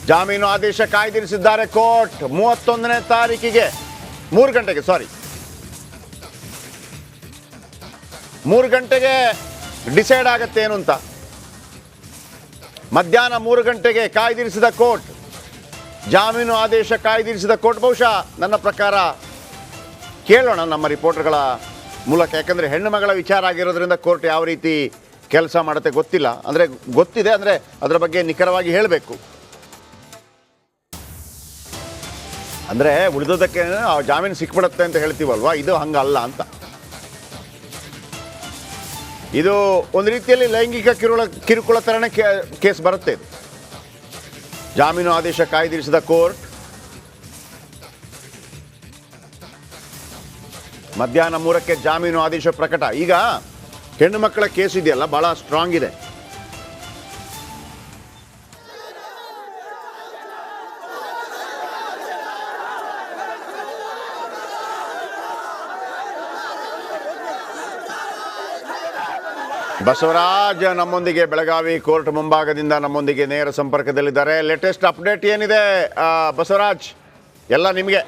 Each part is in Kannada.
ಜಾಮೀನು ಆದೇಶ ಕಾಯ್ದಿರಿಸಿದ್ದಾರೆ ಕೋರ್ಟ್. 31ನೇ ತಾರೀಕಿಗೆ 3 ಗಂಟೆಗೆ 3 ಗಂಟೆಗೆ ಡಿಸೈಡ್ ಆಗುತ್ತೆ ಏನು ಅಂತ. ಮಧ್ಯಾಹ್ನ 3 ಗಂಟೆಗೆ ಕಾಯ್ದಿರಿಸಿದ ಕೋರ್ಟ್, ಜಾಮೀನು ಆದೇಶ ಕಾಯ್ದಿರಿಸಿದ ಕೋರ್ಟ್. ಬಹುಶಃ ನನ್ನ ಪ್ರಕಾರ ಕೇಳೋಣ ನಮ್ಮ ರಿಪೋರ್ಟರ್ಗಳ ಮೂಲಕ, ಯಾಕಂದರೆ ಹೆಣ್ಣು ಮಗಳ ವಿಚಾರ ಆಗಿರೋದ್ರಿಂದ ಕೋರ್ಟ್ ಯಾವ ರೀತಿ ಕೆಲಸ ಮಾಡುತ್ತೆ ಗೊತ್ತಿಲ್ಲ. ಅಂದರೆ ಗೊತ್ತಿದೆ, ಅಂದರೆ ಅದರ ಬಗ್ಗೆ ನಿಖರವಾಗಿ ಹೇಳಬೇಕು. ಅಂದರೆ ಉಳಿದೋದಕ್ಕೆ ಜಾಮೀನು ಸಿಕ್ಬಿಡುತ್ತೆ ಅಂತ ಹೇಳ್ತೀವಲ್ವ, ಇದು ಹಂಗಲ್ಲ ಅಂತ. ಇದು ಒಂದು ರೀತಿಯಲ್ಲಿ ಲೈಂಗಿಕ ಕಿರುಕುಳ ಥರನೇ ಕೇಸ್ ಬರುತ್ತೆ. ಇದು ಜಾಮೀನು ಆದೇಶ ಕಾಯ್ದಿರಿಸಿದ ಕೋರ್ಟ್. ಮಧ್ಯಾಹ್ನ 3ಕ್ಕೆ ಜಾಮೀನು ಆದೇಶ ಪ್ರಕಟ. ಈಗ ಹೆಣ್ಣು ಮಕ್ಕಳ ಕೇಸ್ ಇದೆಯಲ್ಲ, ಭಾಳ ಸ್ಟ್ರಾಂಗ್ ಇದೆ. ಬಸವರಾಜ್ ನಮ್ಮೊಂದಿಗೆ ಬೆಳಗಾವಿ ಕೋರ್ಟ್ ಮುಂಭಾಗದಿಂದ ನಮ್ಮೊಂದಿಗೆ ನೇರ ಸಂಪರ್ಕದಲ್ಲಿದ್ದಾರೆ. ಲೇಟೆಸ್ಟ್ ಅಪ್ಡೇಟ್ ಏನಿದೆ ಬಸವರಾಜ್? ಎಲ್ಲ ನಿಮಗೆ.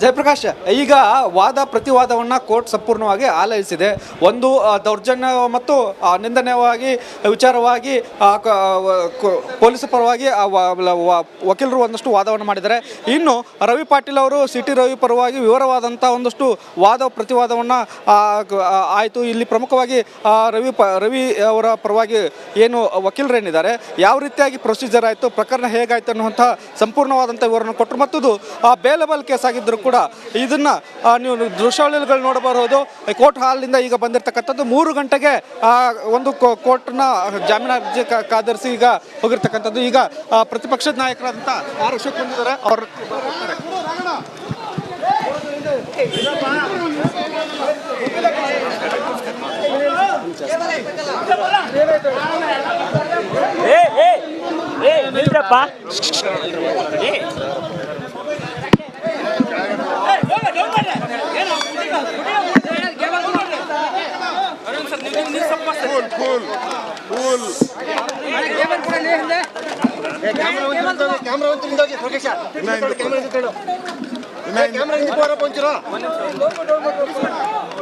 ಜಯಪ್ರಕಾಶ್, ಈಗ ವಾದ ಪ್ರತಿವಾದವನ್ನು ಕೋರ್ಟ್ ಸಂಪೂರ್ಣವಾಗಿ ಆಲೈಸಿದೆ. ಒಂದು ದೌರ್ಜನ್ಯ ಮತ್ತು ನಿಂದನೀಯವಾಗಿ ವಿಚಾರವಾಗಿ ಪೊಲೀಸ್ ಪರವಾಗಿ ವಕೀಲರು ಒಂದಷ್ಟು ವಾದವನ್ನು ಮಾಡಿದ್ದಾರೆ. ಇನ್ನು ರವಿ ಪಾಟೀಲ್ ಅವರು ಸಿಟಿ ರವಿ ಪರವಾಗಿ ವಿವರವಾದಂಥ ಒಂದಷ್ಟು ವಾದ ಪ್ರತಿವಾದವನ್ನು ಆಯಿತು. ಇಲ್ಲಿ ಪ್ರಮುಖವಾಗಿ ರವಿ ಅವರ ಪರವಾಗಿ ಏನು ವಕೀಲರೇನಿದ್ದಾರೆ, ಯಾವ ರೀತಿಯಾಗಿ ಪ್ರೊಸೀಜರ್ ಆಯಿತು, ಪ್ರಕರಣ ಹೇಗಾಯಿತು ಅನ್ನುವಂಥ ಸಂಪೂರ್ಣವಾದಂಥ ವಿವರವನ್ನು ಕೊಟ್ಟರು. ಮತ್ತು ಇದು ಬೇಲಬಲ್ ಕೇಸ್ ಆಗಿದ್ದರೂ ಕೂಡ ಇದನ್ನು ನೀವು ದೃಶ್ಯಾವಳಿಗಳು ನೋಡಬಹುದು. ಕೋರ್ಟ್ ಹಾಲ್ನಿಂದ ಈಗ ಬಂದಿರತಕ್ಕಂಥದ್ದು 3 ಗಂಟೆಗೆ ಒಂದು ಕೋರ್ಟ್ನ ಜಾಮೀನು ಅರ್ಜಿ ಕಾದಿರಿಸಿ ಈಗ ಹೋಗಿರ್ತಕ್ಕಂಥದ್ದು. ಈಗ ಪ್ರತಿಪಕ್ಷದ ನಾಯಕರಾದಂಥ ಆರ್ ಅಶೋಕ್ ಬಂದಿದ್ದಾರೆ. ಅವರು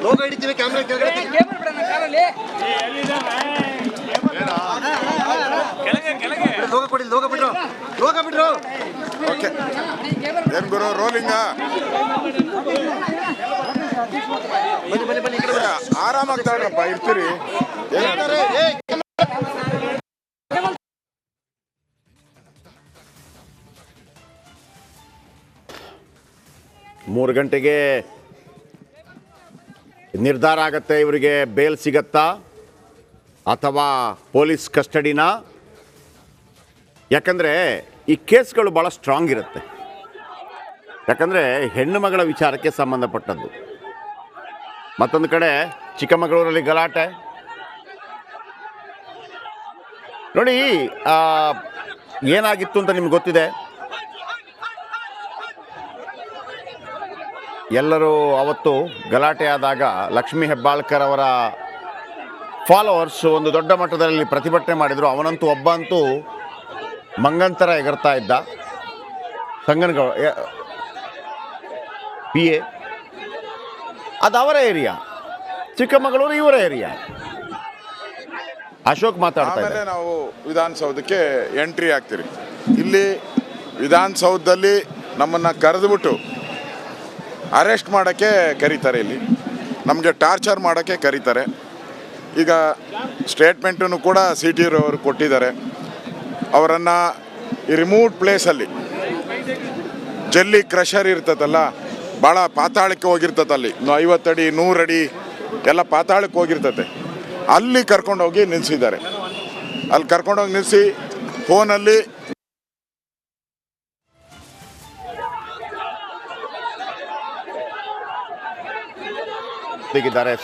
ಲೋಗ ಹಿಡಿತೀವಿ ಕ್ಯಾಮ್ರಾ ಲೋಗ ಕೊಡಿ, ಲೋಗ ಬಿಡ್ರು, ಲೋಗ ಬಿಡ್ರು. ಓಕೆ, ಏನ್ ಗುರು ರೋಲಿಂಗ? ಬನ್ನಿ ಬನ್ನಿ, ಆರಾಮಾಗ್ತಾರಪ್ಪ, ಇರ್ತೀರಿ. 3 ಗಂಟೆಗೆ ನಿರ್ಧಾರ ಆಗುತ್ತೆ. ಇವರಿಗೆ ಬೇಲ್ ಸಿಗತ್ತಾ ಅಥವಾ ಪೊಲೀಸ್ ಕಸ್ಟಡಿನಾ? ಯಾಕಂದರೆ ಈ ಕೇಸ್ಗಳು ಭಾಳ ಸ್ಟ್ರಾಂಗ್ ಇರುತ್ತೆ. ಯಾಕಂದರೆ ಹೆಣ್ಣು ಮಗಳ ವಿಚಾರಕ್ಕೆ ಸಂಬಂಧಪಟ್ಟದ್ದು. ಮತ್ತೊಂದು ಕಡೆ ಚಿಕ್ಕಮಗಳೂರಲ್ಲಿ ಗಲಾಟೆ ನೋಡಿ. ಏನಾಗಿತ್ತು ಅಂತ ನಿಮ್ಗೆ ಗೊತ್ತಿದೆ. ಎಲ್ಲರೂ ಅವತ್ತು ಗಲಾಟೆ ಆದಾಗ ಲಕ್ಷ್ಮೀ ಹೆಬ್ಬಾಳ್ಕರ್ ಅವರ ಫಾಲೋವರ್ಸ್ ಒಂದು ದೊಡ್ಡ ಮಟ್ಟದಲ್ಲಿ ಪ್ರತಿಭಟನೆ ಮಾಡಿದರು. ಅವನಂತೂ ಒಬ್ಬ ಅಂತೂ ಮಂಗಂತರ ಎಗರ್ತಾ ಇದ್ದ. ಸಂಗನಗೌಡ PA, ಅದು ಅವರ ಏರಿಯಾ. ಚಿಕ್ಕಮಗಳೂರು ಇವರ ಏರಿಯಾ. ಅಶೋಕ್ ಮಾತಾಡ್ತಾ ಇದ್ದಾರೆ. ನಾವು ವಿಧಾನಸೌಧಕ್ಕೆ ಎಂಟ್ರಿ ಆಗ್ತೀರಿ. ಇಲ್ಲಿ ವಿಧಾನಸೌಧದಲ್ಲಿ ನಮ್ಮನ್ನು ಕರೆದುಬಿಟ್ಟು ಅರೆಸ್ಟ್ ಮಾಡೋಕ್ಕೆ ಕರೀತಾರೆ. ಇಲ್ಲಿ ನಮಗೆ ಟಾರ್ಚರ್ ಮಾಡೋಕ್ಕೆ ಕರೀತಾರೆ. ಈಗ ಸ್ಟೇಟ್ಮೆಂಟನ್ನು ಕೂಡ CT ಅವರು ಕೊಟ್ಟಿದ್ದಾರೆ. ಅವರನ್ನು ಈ ರಿಮೋಟ್ ಪ್ಲೇಸಲ್ಲಿ ಜಲ್ಲಿ ಕ್ರಷರ್ ಇರ್ತದಲ್ಲ, ಭಾಳ ಪಾತಾಳಕ್ಕೆ ಹೋಗಿರ್ತದಲ್ಲಿ, 50 ಅಡಿ 100 ಅಡಿ ಎಲ್ಲ ಪಾತಾಳಕ್ಕೆ ಹೋಗಿರ್ತದೆ. ಅಲ್ಲಿ ಕರ್ಕೊಂಡೋಗಿ ನಿಲ್ಲಿಸಿದ್ದಾರೆ. ಅಲ್ಲಿ ಕರ್ಕೊಂಡೋಗಿ ನಿಲ್ಲಿಸಿ ಫೋನಲ್ಲಿ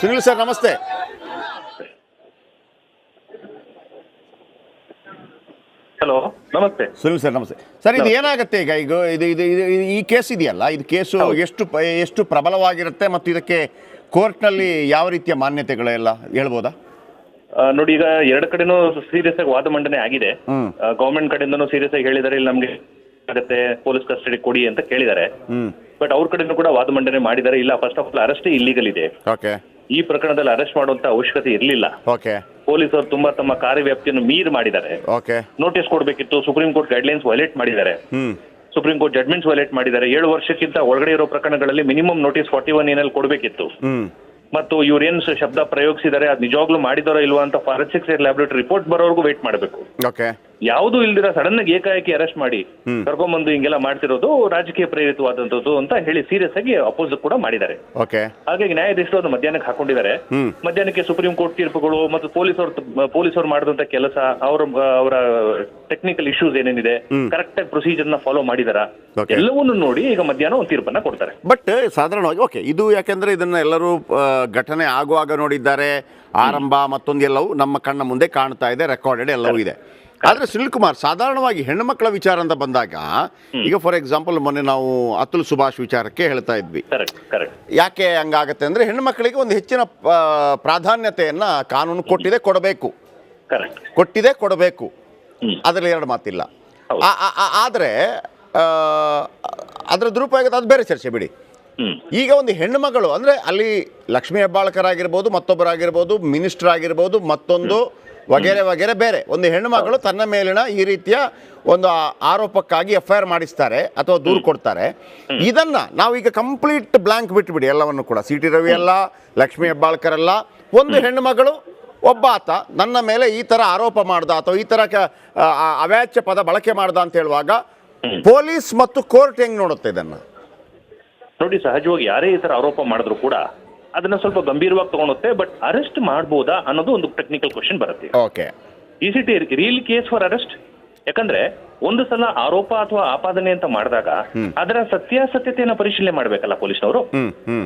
ಸುನಿಲ್ ಸರ್ ನಮಸ್ತೆ. ಹಲೋ, ನಮಸ್ತೆ ಸುನಿಲ್ ಸರ್ ನಮಸ್ತೆ. ಸರ್, ಇದು ಏನಾಗುತ್ತೆ ಈಗ? ಇದು ಈ ಕೇಸ್ ಇದೆಯಲ್ಲ, ಇದು ಕೇಸು ಎಷ್ಟು ಪ್ರಬಲವಾಗಿರುತ್ತೆ ಮತ್ತು ಇದಕ್ಕೆ ಕೋರ್ಟ್ನಲ್ಲಿ ಯಾವ ರೀತಿಯ ಮಾನ್ಯತೆಗಳೆಲ್ಲ ಹೇಳ್ಬೋದಾ? ನೋಡಿ, ಈಗ ಎರಡು ಕಡೆನೂ ಸೀರಿಯಸ್ ಆಗಿ ವಾದ ಮಂಡನೆ ಆಗಿದೆ. ಗವರ್ಮೆಂಟ್ ಕಡೆಯಿಂದನೂ ಸೀರಿಯಸ್ ಆಗಿ ಹೇಳಿದ್ದಾರೆ, ಇಲ್ಲಿ ನಮ್ಗೆ ಆಗತ್ತೆ ಪೊಲೀಸ್ ಕಸ್ಟಡಿ ಕೊಡಿ ಅಂತ ಕೇಳಿದ್ದಾರೆ. ಬಟ್ ಅವ್ರ ಕಡೆನೂ ಕೂಡ ವಾದ ಮಂಡನೆ ಮಾಡಿದ್ದಾರೆ. ಇಲ್ಲ, first of all arrest illegal ಇದೆ. ಈ ಪ್ರಕರಣದಲ್ಲಿ ಅರೆಸ್ಟ್ ಮಾಡುವಂತ ಅವಶ್ಯಕತೆ ಇರಲಿಲ್ಲ. ಪೊಲೀಸರು ತುಂಬಾ ತಮ್ಮ ಕಾರ್ಯವ್ಯಾಪ್ತಿಯನ್ನು ಮೀರಿ ಮಾಡಿದ್ದಾರೆ. ನೋಟಿಸ್ ಕೊಡಬೇಕಿತ್ತು. ಸುಪ್ರೀಂ ಕೋರ್ಟ್ ಗೈಡ್ಲೈನ್ಸ್ ವೈಲೇಟ್ ಮಾಡಿದ್ದಾರೆ. ಸುಪ್ರೀಂ ಕೋರ್ಟ್ ಜಡ್ಮೆಂಟ್ಸ್ ವೈಲೇಟ್ ಮಾಡಿದ್ದಾರೆ. 7 ವರ್ಷಕ್ಕಿಂತ ಒಳಗಡೆ ಇರೋ ಪ್ರಕರಣಗಳಲ್ಲಿ ಮಿನಿಮಮ್ ನೋಟಿಸ್ 41 ಏನಲ್ಲಿ ಕೊಡಬೇಕಿತ್ತು. ಮತ್ತು ಇವ್ರೇನ್ ಶಬ್ದ ಪ್ರಯೋಗಿಸಿದ್ದಾರೆ ಅದು ನಿಜವಾಗ್ಲೂ ಮಾಡಿದಾರೋ ಇಲ್ವಾ ಅಂತ ಫಾರೆನ್ಸಿಕ್ ಲ್ಯಾಬೊರೇಟರಿ ರಿಪೋರ್ಟ್ ಬರೋವರೆಗೂ ವೇಟ್ ಮಾಡಬೇಕು. ಯಾವುದು ಇಲ್ದಿರ ಸಡನ್ ಆಗಿ ಏಕಾಏಕಿ ಅರೆಸ್ಟ್ ಮಾಡಿ ಕರ್ಕೊಂಡ್ಬಂದು ಹಿಂಗೆಲ್ಲ ಮಾಡ್ತಿರೋದು ರಾಜಕೀಯ ಪ್ರೇರಿತವಾದಂತದ್ದು ಅಂತ ಹೇಳಿ ಸೀರಿಯಸ್ ಆಗಿ ಅಪೋಸ್ ಕೂಡ ಮಾಡಿದ್ದಾರೆ. ಹಾಗಾಗಿ ನ್ಯಾಯಾಧೀಶರು ಅದನ್ನು ಮಧ್ಯಾಹ್ನಕ್ಕೆ ಹಾಕೊಂಡಿದ್ದಾರೆ. ಮಧ್ಯಾಹ್ನಕ್ಕೆ ಸುಪ್ರೀಂ ಕೋರ್ಟ್ ತೀರ್ಪುಗಳು ಮತ್ತು ಪೊಲೀಸರು ಮಾಡಿದಂತ ಕೆಲಸ, ಅವರ ಟೆಕ್ನಿಕಲ್ ಇಶ್ಯೂಸ್ ಏನೇನಿದೆ, ಕರೆಕ್ಟ್ ಆಗಿ ಪ್ರೊಸೀಜರ್ ನ ಫಾಲೋ ಮಾಡಿದಾರ, ಎಲ್ಲವನ್ನೂ ನೋಡಿ ಈಗ ಮಧ್ಯಾಹ್ನ ಒಂದು ತೀರ್ಪನ್ನ ಕೊಡ್ತಾರೆ. ಬಟ್ ಸಾಧಾರಣವಾಗಿ ಇದು ಯಾಕೆಂದ್ರೆ ಇದನ್ನ ಎಲ್ಲರೂ ಘಟನೆ ಆಗುವಾಗ ನೋಡಿದ್ದಾರೆ, ಆರಂಭ ಮತ್ತೊಂದು ಎಲ್ಲವೂ ನಮ್ಮ ಕಣ್ಣ ಮುಂದೆ ಕಾಣ್ತಾ ಇದೆ, ರೆಕಾರ್ಡೆಡ್ ಎಲ್ಲವೂ ಇದೆ. ಆದರೆ ಸುನಿಲ್ ಕುಮಾರ್, ಸಾಧಾರಣವಾಗಿ ಹೆಣ್ಣು ಮಕ್ಕಳ ವಿಚಾರ ಅಂತ ಬಂದಾಗ ಈಗ ಫಾರ್ ಎಕ್ಸಾಂಪಲ್ ಮೊನ್ನೆ ನಾವು ಅತುಲ್ ಸುಭಾಷ್ ವಿಚಾರಕ್ಕೆ ಹೇಳ್ತಾ ಇದ್ವಿ. ಯಾಕೆ ಹಂಗಾಗತ್ತೆ ಅಂದರೆ ಹೆಣ್ಣು ಮಕ್ಕಳಿಗೆ ಒಂದು ಹೆಚ್ಚಿನ ಪ್ರಾಧಾನ್ಯತೆಯನ್ನು ಕಾನೂನು ಕೊಡಬೇಕು. ಅದರಲ್ಲಿ ಎರಡು ಮಾತಿಲ್ಲ. ಆದರೆ ಅದರ ದುರುಪಯೋಗ ಅದು ಬೇರೆ ಚರ್ಚೆ ಬಿಡಿ. ಈಗ ಒಂದು ಹೆಣ್ಣು ಮಗಳು ಅಂದರೆ ಅಲ್ಲಿ ಲಕ್ಷ್ಮೀ ಹೆಬ್ಬಾಳ್ಕರ್ ಆಗಿರ್ಬೋದು, ಮತ್ತೊಬ್ಬರಾಗಿರ್ಬೋದು, ಮಿನಿಸ್ಟರ್ ಆಗಿರ್ಬೋದು, ಮತ್ತೊಂದು ವಗೇರೆ ಬೇರೆ ಒಂದು ಹೆಣ್ಣು ಮಗಳು ತನ್ನ ಮೇಲಿನ ಈ ರೀತಿಯ ಒಂದು ಆರೋಪಕ್ಕಾಗಿ FIR ಮಾಡಿಸ್ತಾರೆ ಅಥವಾ ದೂರು ಕೊಡ್ತಾರೆ. ಇದನ್ನ ನಾವೀಗ ಕಂಪ್ಲೀಟ್ ಬ್ಲಾಂಕ್ ಬಿಟ್ಬಿಡಿ ಎಲ್ಲವನ್ನು ಕೂಡ. CT ರವಿ ಅಲ್ಲ, ಲಕ್ಷ್ಮೀ ಹೆಬ್ಬಾಳ್ಕರ್ ಅಲ್ಲ, ಒಂದು ಹೆಣ್ಣು ಮಗಳು ಒಬ್ಬ ಆತ ನನ್ನ ಮೇಲೆ ಈ ಥರ ಆರೋಪ ಮಾಡ್ದ ಅಥವಾ ಈ ಥರ ಅವ್ಯಾಚ್ಯ ಪದ ಬಳಕೆ ಮಾಡ್ದ ಅಂತ ಹೇಳುವಾಗ ಪೊಲೀಸ್ ಮತ್ತು ಕೋರ್ಟ್ ಹೆಂಗೆ ನೋಡುತ್ತೆ ಇದನ್ನು? ನೋಡಿ, ಸಹಜವಾಗಿ ಯಾರೇ ಈ ತರ ಆರೋಪ ಮಾಡಿದ್ರು ಕೂಡ ಅದನ್ನ ಸ್ವಲ್ಪ ಗಂಭೀರವಾಗಿ ತಗೊಳುತ್ತೆ. ಬಟ್ ಅರೆಸ್ಟ್ ಮಾಡಬಹುದಾ ಅನ್ನೋದು ಒಂದು ಟೆಕ್ನಿಕಲ್ ಕ್ವಶನ್ ಬರುತ್ತೆ. Is it real case for arrest? ಯಾಕಂದ್ರೆ ಒಂದು ಸಲ ಆರೋಪ ಅಥವಾ ಆಪಾದನೆ ಅಂತ ಮಾಡಿದಾಗ ಅದರ ಸತ್ಯಾಸತ್ಯತೆಯನ್ನು ಪರಿಶೀಲನೆ ಮಾಡ್ಬೇಕಲ್ಲ ಪೊಲೀಸ್ನವರು.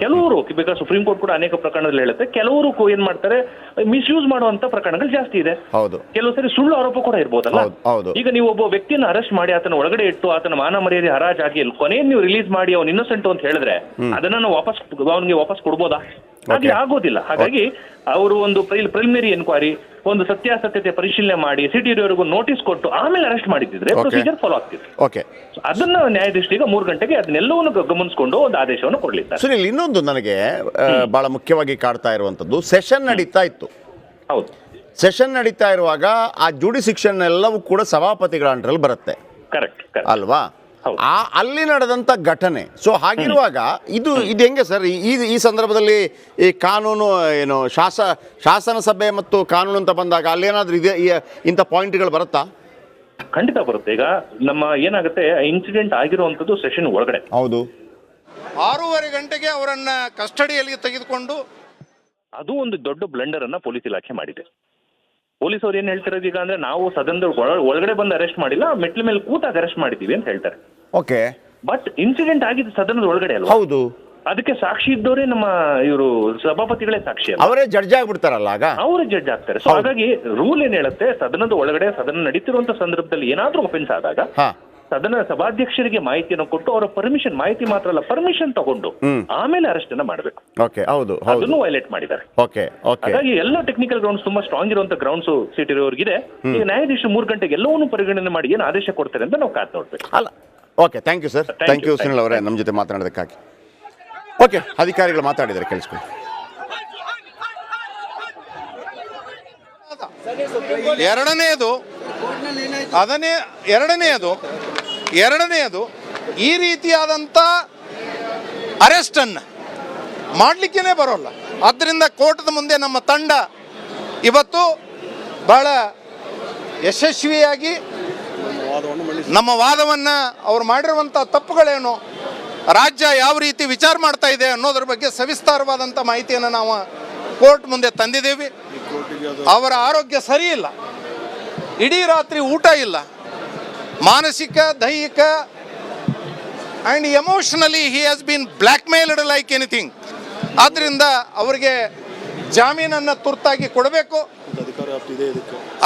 ಕೆಲವರು ಬೇಕಾದ್ರೆ ಸುಪ್ರೀಂ ಕೋರ್ಟ್ ಕೂಡ ಅನೇಕ ಪ್ರಕರಣದಲ್ಲಿ ಹೇಳುತ್ತೆ, ಕೆಲವರು ಏನ್ ಮಾಡ್ತಾರೆ, ಮಿಸ್ಯೂಸ್ ಮಾಡುವಂತ ಪ್ರಕರಣಗಳು ಜಾಸ್ತಿ ಇದೆ. ಕೆಲವು ಸರಿ ಸುಳ್ಳು ಆರೋಪ ಕೂಡ ಇರ್ಬೋದಲ್ಲ. ಈಗ ನೀವು ಒಬ್ಬ ವ್ಯಕ್ತಿಯನ್ನು ಅರೆಸ್ಟ್ ಮಾಡಿ ಆತನ ಒಳಗಡೆ ಇಟ್ಟು ಆತನ ಮಾನ ಮರ್ಯಾದೆ ಹರಾಜಾಗಿ ಕೊನೆಯನ್ನು ನೀವು ರಿಲೀಸ್ ಮಾಡಿ ಅವ್ನು ಇನ್ನೋಸೆಂಟ್ ಅಂತ ಹೇಳಿದ್ರೆ ಅದನ್ನ ನಾವು ಅವನಿಗೆ ವಾಪಸ್ ಕೊಡ್ಬೋದಾ? ಹಾಗೆ ಆಗೋದಿಲ್ಲ. ಹಾಗಾಗಿ ಅವರು ಒಂದು ಪ್ರಿಲಿಮಿನರಿ ಎನ್ಕ್ವೈರಿ, ಒಂದು ಸತ್ಯಾಸತ್ಯತೆ ಪರಿಶೀಲನೆ ಮಾಡಿ CT ರವಿವರೆಗೂ ನೋಟಿಸ್ ಕೊಟ್ಟು ಆಮೇಲೆ ಅರೆಸ್ಟ್ ಮಾಡಿದ್ರೆ ಪ್ರೊಸೀಜರ್ ಫಾಲೋ ಆಗ್ತಿದೆ. ಅದನ್ನ ನ್ಯಾಯಾಧೀಶರು ಈಗ 3 ಗಂಟೆಗೆ ಅದನ್ನೆಲ್ಲವನ್ನು ಗಮನಿಸಿಕೊಂಡು ಒಂದು ಆದೇಶವನ್ನು ಕೊಡ್ಲಿದ್ದಾರೆ. ಸುನಿಲ್, ಇನ್ನೊಂದು ನನಗೆ ಬಹಳ ಮುಖ್ಯವಾಗಿ ಕಾಡ್ತಾ ಇರುವಂತದ್ದು, ಸೆಷನ್ ನಡೀತಾ ಇತ್ತು. ಹೌದು, ಸೆಷನ್ ನಡೀತಾ ಇರುವಾಗ ಆ ಜುಡಿಸಿಕ್ಷನ್ ಎಲ್ಲವೂ ಕೂಡ ಸಭಾಪತಿಗಳ ಅಂಡರಲ್ಲಿ ಬರುತ್ತೆ. ಕರೆಕ್ಟ್ ಅಲ್ವಾ? ಅಲ್ಲಿ ನಡೆದಂಥ ಘಟನೆ. ಸೊ ಹಾಗಿರುವಾಗ ಇದು ಹೆಂಗೆ ಸರ್ ಈ ಸಂದರ್ಭದಲ್ಲಿ ಈ ಕಾನೂನು ಏನು ಶಾಸನ ಸಭೆ ಮತ್ತು ಕಾನೂನು ಅಂತ ಬಂದಾಗ ಅಲ್ಲೇನಾದ್ರೂ ಇದೆ ಇಂಥ ಪಾಯಿಂಟ್ಗಳು ಬರುತ್ತಾ? ಖಂಡಿತ ಬರುತ್ತೆ. ಈಗ ನಮ್ಮ ಏನಾಗುತ್ತೆ, ಇನ್ಸಿಡೆಂಟ್ ಆಗಿರುವಂಥದ್ದು ಸೆಷನ್ ಒಳಗಡೆ. ಹೌದು, 6:30 ಗಂಟೆಗೆ ಅವರನ್ನ ಕಸ್ಟಡಿಯಲ್ಲಿ ತೆಗೆದುಕೊಂಡು ಅದು ಒಂದು ದೊಡ್ಡ ಬ್ಲಂಡರ್ ಅನ್ನ ಪೊಲೀಸ್ ಇಲಾಖೆ ಮಾಡಿದೆ. ಪೊಲೀಸ್ ಅವ್ರು ಏನ್ ಹೇಳ್ತಿರೋದು ಈಗ ಅಂದ್ರೆ, ನಾವು ಸದನದ ಒಳಗಡೆ ಬಂದು ಅರೆಸ್ಟ್ ಮಾಡಿಲ್ಲ, ಮೆಟ್ಲ ಮೇಲೆ ಕೂತಾಗ ಅರೆಸ್ಟ್ ಮಾಡಿದೀವಿ ಅಂತ ಹೇಳ್ತಾರೆ. ಬಟ್ ಇನ್ಸಿಡೆಂಟ್ ಆಗಿದ್ದು ಸದನದ ಒಳಗಡೆ ಅಲ್ಲ. ಹೌದು, ಅದಕ್ಕೆ ಸಾಕ್ಷಿ ಇದ್ದವರೇ ನಮ್ಮ ಇವರು ಸಭಾಪತಿಗಳೇ ಸಾಕ್ಷಿ. ಅವರೇ ಜಡ್ಜ್ ಆಗ್ಬಿಡ್ತಾರಲ್ಲ, ಆಗ ಅವರೇ ಜಡ್ಜ್ ಆಗ್ತಾರೆ. ಸೊ ಹಾಗಾಗಿ ರೂಲ್ ಏನ್ ಹೇಳುತ್ತೆ, ಸದನದ ಒಳಗಡೆ ಸದನ ನಡೀತಿರುವಂತ ಸಂದರ್ಭದಲ್ಲಿ ಏನಾದ್ರೂ ಒಫೆನ್ಸ್ ಆದಾಗ ಸದನ ಸಭಾಧ್ಯಕ್ಷರಿಗೆ ಮಾಹಿತಿಯನ್ನು ಕೊಟ್ಟು ಅವರ ಮಾಹಿತಿ ಮಾತ್ರ ಅಲ್ಲ, ಪರ್ಮಿಷನ್ ತಗೊಂಡು ಆಮೇಲೆ ಅರೆಸ್ಟ್ ಅನ್ನ ಮಾಡಬೇಕು. ಅದನ್ನು ವೈಲೇಟ್ ಮಾಡಿದ್ದಾರೆ. ಹಾಗಾಗಿ ಎಲ್ಲ ಟೆಕ್ನಿಕಲ್ ಗ್ರೌಂಡ್ಸ್ ತುಂಬಾ ಸ್ಟ್ರಾಂಗ್ ಇರುವಂತ ಗ್ರೌಂಡ್ಸ್ CT ರವಿಯವರಿಗಿದೆ. ಈಗ ನ್ಯಾಯಾಧೀಶರು 3 ಗಂಟೆಗೆ ಎಲ್ಲವನ್ನೂ ಪರಿಗಣನೆ ಮಾಡಿ ಏನು ಆದೇಶ ಕೊಡ್ತಾರೆ ಅಂತ ನಾವು ಕಾದ್ ನೋಡ್ಬೇಕು. Okay, thank you sir. Thank you Sunil ಅವರೇ ನಮ್ಮ ಜೊತೆ ಮಾತನಾಡೋದಕ್ಕಾಗಿ. ಓಕೆ, ಅಧಿಕಾರಿಗಳು ಮಾತಾಡಿದ್ದಾರೆ, ಕೇಳಿಸ್ಕೊಳ್ಳಿ. ಎರಡನೆಯದು ಈ ರೀತಿಯಾದಂಥ ಅರೆಸ್ಟನ್ನು ಮಾಡಲಿಕ್ಕೇ ಬರೋಲ್ಲ. ಆದ್ದರಿಂದ ಕೋರ್ಟ್ದ ಮುಂದೆ ನಮ್ಮ ತಂಡ ಇವತ್ತು ಬಹಳ ಯಶಸ್ವಿಯಾಗಿ ನಮ್ಮ ವಾದವನ್ನು ಅವ್ರು ಮಾಡಿರುವಂಥ ತಪ್ಪುಗಳೇನು, ರಾಜ್ಯ ಯಾವ ರೀತಿ ವಿಚಾರ ಮಾಡ್ತಾ ಇದೆ ಅನ್ನೋದ್ರ ಬಗ್ಗೆ ಸವಿಸ್ತಾರವಾದಂಥ ಮಾಹಿತಿಯನ್ನು ನಾವು ಕೋರ್ಟ್ ಮುಂದೆ ತಂದಿದ್ದೇವೆ. ಅವರ ಆರೋಗ್ಯ ಸರಿ ಇಲ್ಲ, ಇಡೀ ರಾತ್ರಿ ಊಟ ಇಲ್ಲ, ಮಾನಸಿಕ, ದೈಹಿಕ and emotionally he has been blackmailed like anything. ಆದ್ದರಿಂದ ಅವರಿಗೆ ಜಾಮೀನನ್ನು ತುರ್ತಾಗಿ ಕೊಡಬೇಕು.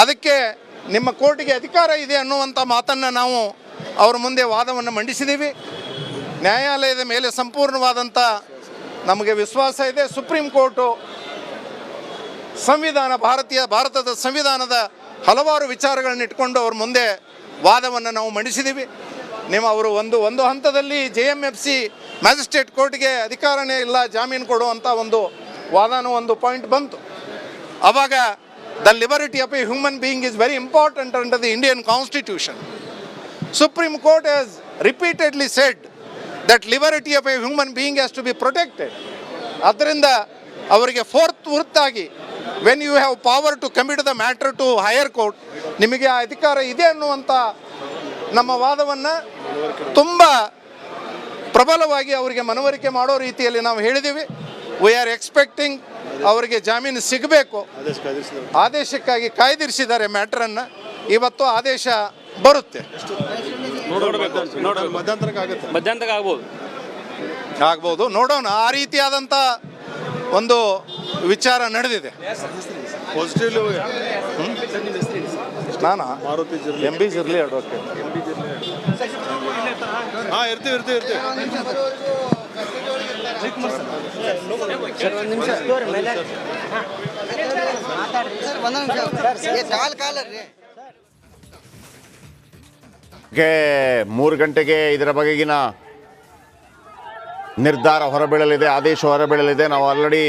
ಅದಕ್ಕೆ ನಿಮ್ಮ ಕೋರ್ಟಿಗೆ ಅಧಿಕಾರ ಇದೆ ಅನ್ನುವಂಥ ಮಾತನ್ನು ನಾವು ಅವರ ಮುಂದೆ ವಾದವನ್ನು ಮಂಡಿಸಿದ್ದೀವಿ. ನ್ಯಾಯಾಲಯದ ಮೇಲೆ ಸಂಪೂರ್ಣವಾದಂಥ ನಮಗೆ ವಿಶ್ವಾಸ ಇದೆ. ಸುಪ್ರೀಂ ಕೋರ್ಟು ಭಾರತದ ಸಂವಿಧಾನದ ಹಲವಾರು ವಿಚಾರಗಳನ್ನ ಇಟ್ಕೊಂಡು ಅವ್ರ ಮುಂದೆ ವಾದವನ್ನು ನಾವು ಮಂಡಿಸಿದ್ದೀವಿ. ಅವರು ಒಂದು ಹಂತದಲ್ಲಿ JMFC ಮ್ಯಾಜಿಸ್ಟ್ರೇಟ್ ಕೋರ್ಟ್ಗೆ ಅಧಿಕಾರನೇ ಇಲ್ಲ ಜಾಮೀನು ಕೊಡುವಂಥ ಒಂದು ವಾದನೂ ಒಂದು ಪಾಯಿಂಟ್ ಬಂತು. ಆವಾಗ the liberty of A human being is very important under the Indian constitution. Supreme Court has repeatedly said that liberty of a human being has to be protected. ಅದರಿಂದ ಅವರಿಗೆ ಹೊರತಾಗಿ when you have power to commit the matter to higher court, ನಿಮಗೆ ಆ ಅಧಿಕಾರ ಇದೆ ಅನ್ನುವಂಥ ನಮ್ಮ ವಾದವನ್ನು ತುಂಬ ಪ್ರಬಲವಾಗಿ ಅವರಿಗೆ ಮನವರಿಕೆ ಮಾಡೋ ರೀತಿಯಲ್ಲಿ ನಾವು ಹೇಳಿದ್ದೀವಿ. ವಿ ಆರ್ ಎಕ್ಸ್ಪೆಕ್ಟಿಂಗ್ ಅವರಿಗೆ ಜಾಮೀನು ಸಿಗಬೇಕು. ಆದೇಶಕ್ಕಾಗಿ ಕಾಯ್ದಿರಿಸಿದ್ದಾರೆ ಮ್ಯಾಟ್ರನ್ನು. ಇವತ್ತು ಆದೇಶ ಬರುತ್ತೆ. ಮಧ್ಯಂತರ ಆಗ್ಬೋದು, ನೋಡೋಣ. ಆ ರೀತಿಯಾದಂಥ ಒಂದು ವಿಚಾರ ನಡೆದಿದೆ. ನಾನು MB ಜಿರ್ಲಿ ಅಡ್ವೊಕೇಟ್. ಗೆ 3 ಗಂಟೆಗೆ ಇದರ ಬಗೆಗಿನ ನಿರ್ಧಾರ ಹೊರಬೀಳಲಿದೆ, ಆದೇಶ ಹೊರಬೀಳಲಿದೆ. ನಾವು ಆಲ್ರೆಡಿ